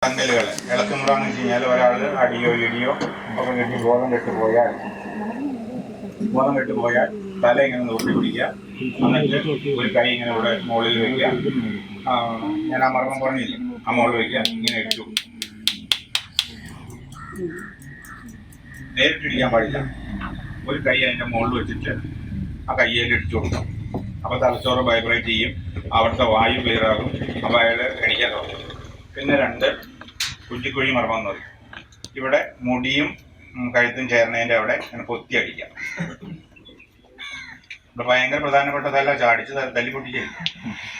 പന്തലുകൾ ഇളക്കുമുറാന്ന് വെച്ച് കഴിഞ്ഞാൽ ഒരാൾ അടിയോ ഇടിയോ ഒക്കെ കെട്ടി ബോധം കെട്ടുപോയാൽ തല ഇങ്ങനെ നോക്കി പിടിക്കുക, എന്നിട്ട് ഒരു കൈ ഇങ്ങനെ ഇവിടെ മുകളിൽ വയ്ക്കുക. ഞാൻ ആ മർമ്മം പറഞ്ഞില്ലേ, ആ മുകളിൽ വയ്ക്കുക, ഇങ്ങനെ ഇട്ടു. നേരിട്ടിടിക്കാൻ പാടില്ല. ഒരു കൈ അതിൻ്റെ മുകളിൽ വെച്ചിട്ട് ആ കയ്യിൽ ഇടിച്ചു കൊടുക്കാം. അപ്പോൾ തലച്ചോറ് വൈബ്രേറ്റ് ചെയ്യും, അവിടുത്തെ വായു ക്ലിയർ ആകും. അപ്പോൾ അയാൾ എണിക്കാൻ തുടങ്ങും. പിന്നെ 2 കുറ്റിക്കുഴി മർമ്മം എന്ന് പറയും. ഇവിടെ മുടിയും കഴുത്തും ചേർന്നതിൻ്റെ അവിടെ ഇങ്ങനെ പൊത്തി അടിക്കാം. ഇവിടെ ഭയങ്കര പ്രധാനപ്പെട്ടതല്ല, ചാടിച്ച് തല്ലി പൊട്ടിച്ചില്ല,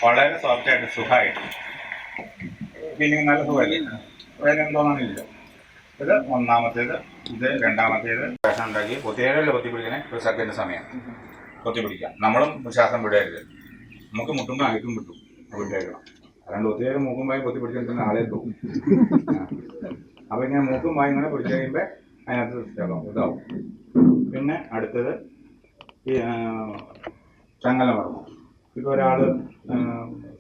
വളരെ സോഫ്റ്റായിട്ട് സുഖമായിട്ട്. പിന്നെ നല്ല സുഖമല്ലേ, വേറെ എന്തോന്നില്ല. ഇത് 1ാമത്തേത്, ഇത് 2ാമത്തേത്. ശ്വാസം ഉണ്ടാക്കി പൊത്തിയേരല്ല പൊത്തി പിടിക്കണേ. ഒരു സെക്കൻഡ് സമയം പൊത്തി പിടിക്കാം. നമ്മളും ശ്വാസം വിടരുത്. നമുക്ക് മുട്ടുമ്പോൾ അയക്കും കിട്ടും, വിട്ടേക്കണം. അല്ലാണ്ട് ഒത്തിരി മൂക്കും വായും പൊത്തി പിടിച്ചെടുക്കുന്ന ആളെ തോന്നും. അപ്പം ഇങ്ങനെ മൂക്കും വായും ഇങ്ങനെ പിടിച്ച് കഴിയുമ്പോൾ അതിനകത്ത് ഇതാവും. പിന്നെ അടുത്തത് ഈ ചങ്ങല മർമ്മം. ഇപ്പോൾ ഒരാൾ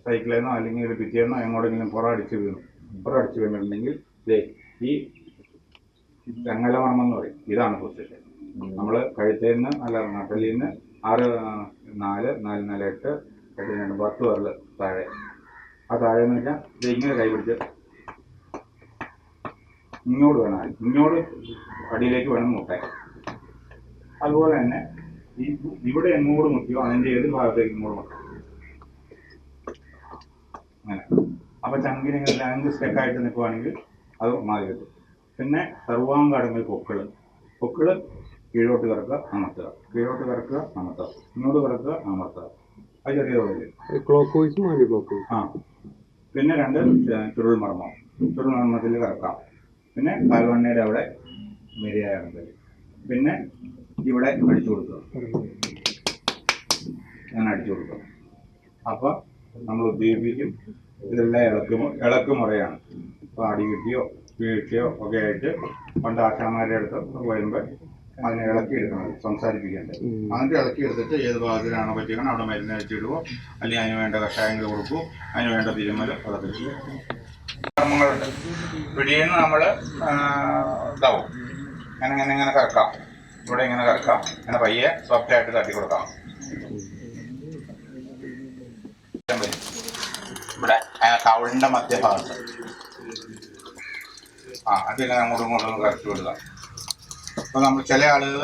സൈക്കിളിൽ നിന്നോ അല്ലെങ്കിൽ ഒരു പിറ്റേന്നോ എങ്ങോട്ടെങ്കിലും പുറമടിച്ച് വീണിട്ടുണ്ടെങ്കിൽ ഈ ചങ്ങല മർമ്മം എന്ന് പറയും. ഇതാണ് പൊസിഷൻ. നമ്മൾ കഴുത്തിൽ നിന്ന് അല്ല നട്ടലിൽ നിന്ന് 6, 4, 4, 4, 8, 8, 2, 10 വിരൽ താഴെ. ആ താഴെന്ന് വെച്ചാൽ ഇത് ഇങ്ങനെ കൈ പിടിച്ച് ഇങ്ങോട്ട് വേണം, ഇങ്ങോട്ട് അടിയിലേക്ക് വേണം മുട്ടാൻ. അതുപോലെ തന്നെ ഇവിടെ എങ്ങോട്ട് മുട്ടിയോ അതിൻ്റെ ഏത് ഭാഗത്തേക്ക് ഇങ്ങോട്ട് മുട്ടാം. അങ്ങനെ. അപ്പോൾ ചങ്കിനിങ്ങനെ ലാങ്ക് സ്റ്റെക്കായിട്ട് നിൽക്കുവാണെങ്കിൽ അത് മാറി കിട്ടും. പിന്നെ സർവാംഗാടങ്ങൾ പൊക്കിള് കീഴോട്ട് കിടക്കുക, അമർത്തുക, കീഴോട്ട് കിടക്കുക, അമർത്തുക, ഇങ്ങോട്ട് കിടക്കുക, അമർത്തുക. അത് ചെറിയ തോതിൽ ക്ലോക്ക് വൈസും ആ. പിന്നെ 2 ചുരുൾ മർമ്മത്തിൽ കിടക്കാം. പിന്നെ കാൽവണ്ണയുടെ അവിടെ മെരിയായ കിടക്കൽ. പിന്നെ ഇവിടെ അടിച്ചു കൊടുക്കുക, അങ്ങനെ അടിച്ചു കൊടുക്കുക. അപ്പോൾ നമ്മൾ ഉദ്ദീപിക്കും. ഇതെല്ലാം ഇളക്കുമുറയാണ്. അപ്പോൾ അടി കിട്ടിയോ വീഴ്ചയോ ഒക്കെ ആയിട്ട് പണ്ട് ആശാമാരുടെ അടുത്ത് വരുമ്പോൾ അതിനെ ഇളക്കിയെടുക്കണം, സംസാരിപ്പിക്കേണ്ടത്. എന്നിട്ട് ഇളക്കിയെടുത്തിട്ട് ഏത് ഭാഗത്തിലാണോ പറ്റിക്കണം അവിടെ മരുന്ന് വെച്ചിടുവോ, അല്ലെങ്കിൽ അതിന് വേണ്ട കഷായങ്ങൾ കൊടുക്കുമോ, അതിന് വേണ്ട തിരുമൽ അതൊക്കെ ചെയ്യും. കർമ്മങ്ങളുണ്ട്. പിടിയെന്ന് നമ്മൾ ഇതാവും, ഇങ്ങനെ കറക്കാം. ഇവിടെ ഇങ്ങനെ കറക്കാം. ഇങ്ങനെ പയ്യെ സോഫ്റ്റായിട്ട് തട്ടി കൊടുക്കാം. ഇവിടെ കവിളിൻ്റെ മധ്യഭാഗത്ത് അതിങ്ങനെ അങ്ങോട്ടും കറച്ചു വിടുക. അപ്പോൾ നമ്മൾ ചില ആളുകൾ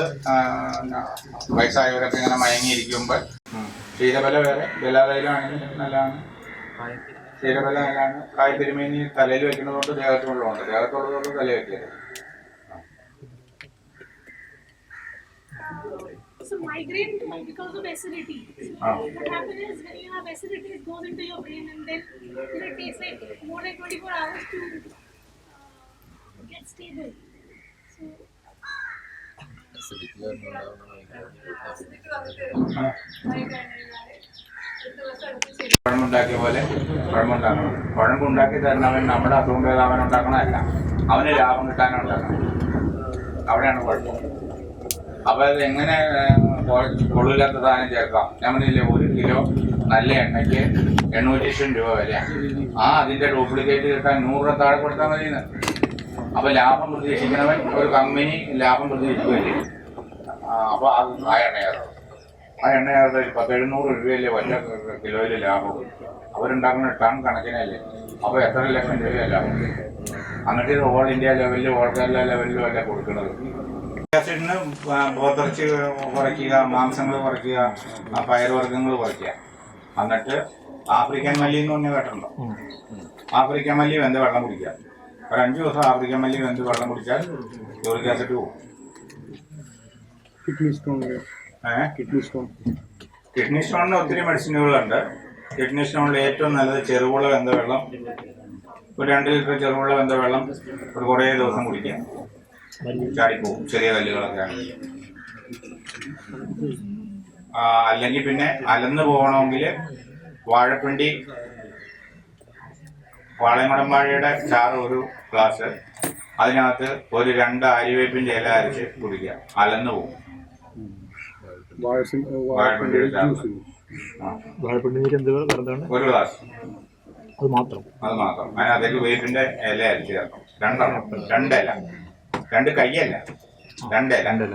വയസ്സായവരൊക്കെ ഇങ്ങനെ മയങ്ങിയിരിക്കുമ്പോൾ ക്ഷീരബല വേറെ ജലാതൈലമാണെങ്കിൽ നല്ലതാണ്. ക്ഷീരബല നല്ലതാണ്. കായ്പെരുമേനി തലയിൽ വെക്കുന്നതുകൊണ്ട് ദേഹത്തുള്ളതുകൊണ്ട് തലയിൽ വെക്കരുത്. So migraine because of acidity. So what happens is when you have acidity, it goes into your brain and then it takes like more than 24 hours to get stable. So പഴമുണ്ടാക്കിയ പോലെ പഴമുണ്ടാക്കണം. പഴമുണ്ടാക്കി തരുന്നവൻ നമ്മുടെ അസുഖം ഭേദം അവനുണ്ടാക്കണമല്ല, അവന് ലാഭം കിട്ടാനുണ്ടാക്കണം. അവിടെയാണ് കുഴപ്പം. അപ്പോൾ അത് എങ്ങനെ കൊള്ളില്ലാത്ത സാധനം ചേർക്കാം? ഞാൻ പറഞ്ഞില്ലേ, 1 കിലോ നല്ല എണ്ണയ്ക്ക് 800 രൂപ വിലയാണ്. അതിൻ്റെ ഡ്യൂപ്ലിക്കേറ്റ് കിട്ടാൻ 100 രൂപ താഴെ കൊടുത്താൽ മതിയെന്ന്. അപ്പോൾ ലാഭം പ്രതീക്ഷിക്കണവൻ ഒരു കമ്പനി ലാഭം പ്രതീക്ഷിക്കുകയല്ലേ. അപ്പോൾ അത് ആ എണ്ണയാകട്ടെ 700 രൂപയല്ലേ വല്ല കിലോയിൽ ലാഭം. അവരുണ്ടാക്കുന്ന ടൺ കണക്കിനല്ലേ. അപ്പോൾ എത്ര ലക്ഷം രൂപയല്ല ലാഭം. എന്നിട്ട് ഇത് ഓൾ ഇന്ത്യ ലെവലിൽ ഓൾ കേരള ലെവലിലും അല്ല കൊടുക്കുന്നത്. ആസിഡിന് പോത്തിറച്ചി കുറയ്ക്കുക, മാംസങ്ങൾ കുറയ്ക്കുക, പയറുവർഗ്ഗങ്ങൾ കുറയ്ക്കുക. എന്നിട്ട് ആഫ്രിക്കൻ മല്ലി എന്ന് പറഞ്ഞാൽ കേട്ടിട്ടുണ്ടോ? ആഫ്രിക്കൻ മല്ലി വെന്ത് വെള്ളം കുടിക്കുക. ഒരു 5 ദിവസം ആഫ്രിക്കൻ മല്ലി വെന്ത് വെള്ളം കുടിച്ചാൽ യൂറിക് ആസിഡ് പോകും. കിഡ്നി സ്റ്റോണിന് ഒത്തിരി മെഡിസിനുകളുണ്ട്. കിഡ്നി സ്റ്റോണിൽ ഏറ്റവും നല്ലത് ചെറുപുള വെന്ത വെള്ളം. ഒരു 2 ലിറ്റർ ചെറുപുള വെന്ത വെള്ളം ഒരു കുറേ ദിവസം കുടിക്കുക. ചാടിപ്പോവും ചെറിയ കല്ലുകളൊക്കെ ആണെങ്കിൽ. അല്ലെങ്കിൽ പിന്നെ അലന്ന് പോകണമെങ്കിൽ വാഴപ്പിണ്ടി, വാളയംകുടംവാഴയുടെ ചാറ് 1 ഗ്ലാസ്, അതിനകത്ത് ഒരു 2 ആര്യവേപ്പിൻ്റെ ഇല അരച്ച് കുടിക്കുക. അലന്ന് പോകും. വാഴപ്പിണ്ടിയുടെ ചാറ് 1 ഗ്ലാസ്. അത് മാത്രം. അതിനകത്തേക്ക് വേപ്പിൻ്റെ ഇല അരച്ച് ചേർക്കും. രണ്ടില, 2 കയ്യല്ല, 2 ഇല.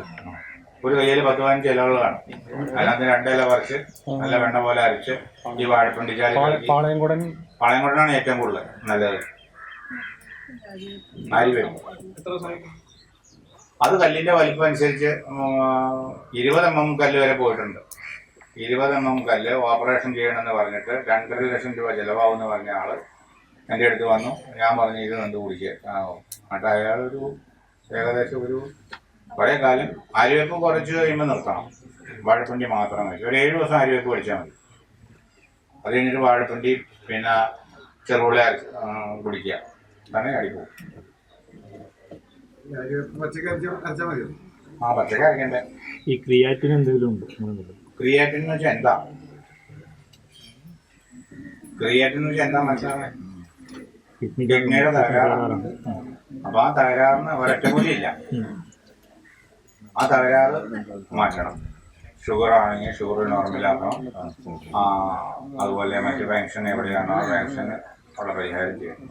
ഒരു കയ്യിൽ 10-15 ഇലകൾ കാണും. അതിനകത്ത് 2 ഇല പറിച്ച് നല്ല വെണ്ണ പോലെ അരച്ച് ഈ വാഴപ്പിണ്ടിച്ചാൽ പാളയംകുടനാണ് ഏറ്റവും കൂടുതൽ നല്ലത്. അരി വരും. അത് കല്ലിന്റെ വലിപ്പം അനുസരിച്ച് 20 mm കല്ല് വരെ പോയിട്ടുണ്ട്. 20 mm കല്ല് ഓപ്പറേഷൻ ചെയ്യണമെന്ന് പറഞ്ഞിട്ട് 2.5 ലക്ഷം രൂപ ചിലവാകുമെന്ന് പറഞ്ഞ ആള് എൻ്റെ അടുത്ത് വന്നു. ഞാൻ പറഞ്ഞു ഇത് കണ്ടു കുടിക്കുക. എന്നിട്ട് അയാളൊരു ഏകദേശം ഒരു കുറേ കാലം ആര്യവേപ്പ് കുറച്ച് കഴിയുമ്പോൾ നിർത്തണം. വാഴപ്പിണ്ടി മാത്രം കഴിച്ചു. ഒരു 7 ദിവസം ആര്യവേപ്പ് കഴിച്ചാൽ മതി. അത് കഴിഞ്ഞിട്ട് വാഴപ്പിണ്ടി പിന്നെ ചെറുപുളി അരച്ച് കുടിക്കുക. തന്നെ അടിപ്പോവും. പച്ചക്ക അരക്കണ്ടേ. ഈ ക്രിയാറ്റിൻ എന്തെങ്കിലും ഉണ്ട്? ക്രിയാറ്റിൻ എന്ന് വെച്ചാൽ എന്താ? ക്രിയാറ്റിൻ എന്ന് വെച്ചാൽ എന്താ മനസ്സിലാവേ? കിഡ്നിയുടെ തകരാറാണ്. അപ്പൊ ആ തകരാറിന് ഒരൊറ്റമൂലിയില്ല. ആ തകരാറ് മാറ്റണം. ഷുഗർ ആണെങ്കിൽ ഷുഗർ നോർമലാക്കണം. അതുപോലെ മറ്റ് ഫങ്ഷൻ എവിടെയാണോ ആ ഫങ്ഷന് ഉള്ള പരിഹാരം ചെയ്യണം.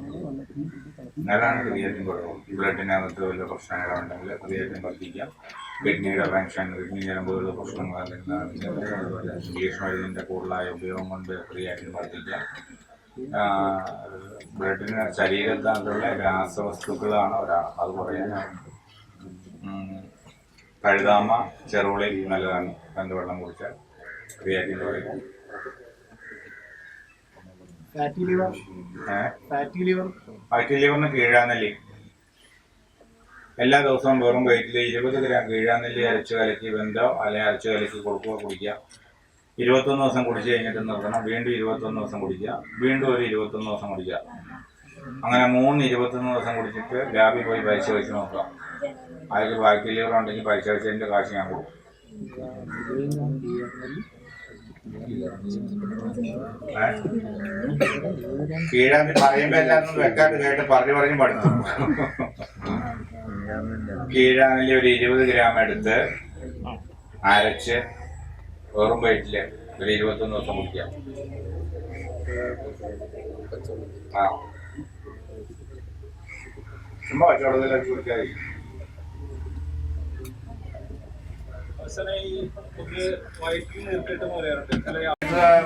എന്നാലാണ് ക്രിയാറ്റിൻ കുറവ്. ബ്ലഡിനകത്ത് വല്ല പ്രശ്നങ്ങളുണ്ടെങ്കിൽ ക്രിയാറ്റിൻ വർദ്ധിക്കാം. കിഡ്നിയുടെ ഫങ്ഷൻ, കിഡ്നി ഞരമ്പുകളുടെ പ്രശ്നങ്ങൾ അതുപോലെ ഇംഗ്ലീഷ് മരുന്നിൻ്റെ കൂടുതലായ ഉപയോഗം കൊണ്ട് ക്രിയാറ്റിൻ വർദ്ധിക്കാം. ബ്ലഡിന് ശരീരത്തിനകത്തുള്ള രാസവസ്തുക്കളാണ് അത് കുറയാനാണ്. കഴുതാമ ചെറുപുളി നല്ലതാണ്. 2 വെള്ളം കുടിച്ചാൽ ക്രിയാറ്റിൻ കുറയും. ഫാറ്റി ലിവറിന് കീഴാനെല്ലി എല്ലാ ദിവസവും വെറും വയറ്റിൽ 20 ഗ്രാം കീഴാനെല്ലി അരച്ച് കലക്കി വെന്തോ അല്ലെങ്കിൽ അരച്ച് കലക്കി കുടിക്കുക. 21 ദിവസം കുടിച്ച് കഴിഞ്ഞിട്ട് നിർത്തണം. വീണ്ടും 21 ദിവസം കുടിക്കുക. വീണ്ടും ഒരു 21 ദിവസം കുടിക്കുക. അങ്ങനെ 21 ദിവസം കുടിച്ചിട്ട് ലാബിൽ പോയി പരീക്ഷ വെച്ച് നോക്കുക. അതിൽ ഫാറ്റി ലിവർ ഉണ്ടെങ്കിൽ പരീക്ഷ വെച്ചതിൻ്റെ കാശ് ഞാൻ കൊടുക്കും. കീഴാന്തി പറയുമ്പോ എല്ലാന്നും വെക്കാണ്ട് കേട്ട് പറഞ്ഞു പഠിച്ചു. കീഴാന്നിൽ ഒരു 20 ഗ്രാം എടുത്ത് അരച്ച് വെറും വയറ്റില് ഒരു 21 ദിവസം കുടിക്കാം. ചുമ്മാ കച്ചവടത്തിലൊക്കെ കുടിക്കാതെ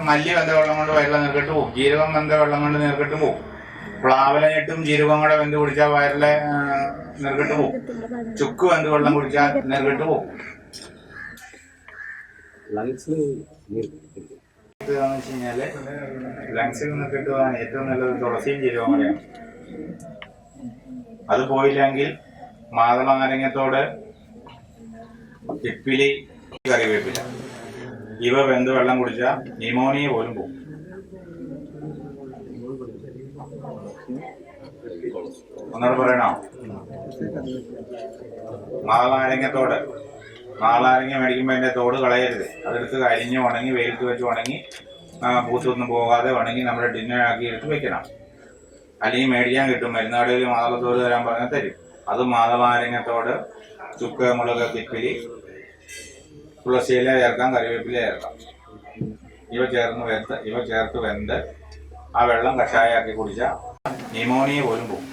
മല്ലി വെന്ത വെള്ളം കൊണ്ട് വയറിലെ നീർക്കെട്ട് പോകും. ജീരകം വെന്ത വെള്ളം കൊണ്ട് നീർക്കെട്ട് പോകും. പ്ലാവലഞ്ഞിട്ടും ജീരകം കൂടെ വെന്ത് കുടിച്ചാൽ വയറിലെ നീർക്കെട്ട് പോകും. ചുക്ക് വെന്ത് വെള്ളം കുടിച്ചാൽ നീർക്കെട്ട് പോകും. ലങ്സിൽ നീർക്കെട്ട് പോകാൻ ഏറ്റവും നല്ലത് തുളസിയും ജീരകവും കൂടെയാണ്. അത് പോയില്ലെങ്കിൽ മാതള നാരങ്ങത്തോട്, തിപ്പിലി, കറിവേപ്പില ഇവ വെന്ത് വെള്ളം കുടിച്ചാൽ ന്യൂമോണിയ പോലും പോകും. ഒന്നോട് പറയണോ? മാതളനാരങ്ങത്തോട്, മാതളനാരങ്ങ മേടിക്കുമ്പോൾ അതിൻ്റെ തോട് കളയരുത്. അതെടുത്ത് കരിഞ്ഞ് ഉണങ്ങി വെയിലത്ത് വെച്ച് ഉണങ്ങി പൂത്തൊന്നും പോകാതെ ഉണങ്ങി നമ്മുടെ ടിന്നാക്കി എടുത്ത് വെക്കണം. അല്ലെങ്കിൽ മേടിക്കാൻ കിട്ടും. മരുന്നാടുകളിൽ മാതളത്തോട് തരാൻ പറഞ്ഞാൽ തരും. അത് മാതളനാരങ്ങത്തോട്, ചുക്ക്, മുളക്, തിപ്പിലി, തുളസിയില ചേർക്കാം, കറിവേപ്പില ചേർക്കാം. ഇവ ചേർത്ത് വെന്ത് ആ വെള്ളം കഷായാക്കി കുടിച്ചാൽ ന്യൂമോണിയ പോലും പോകും.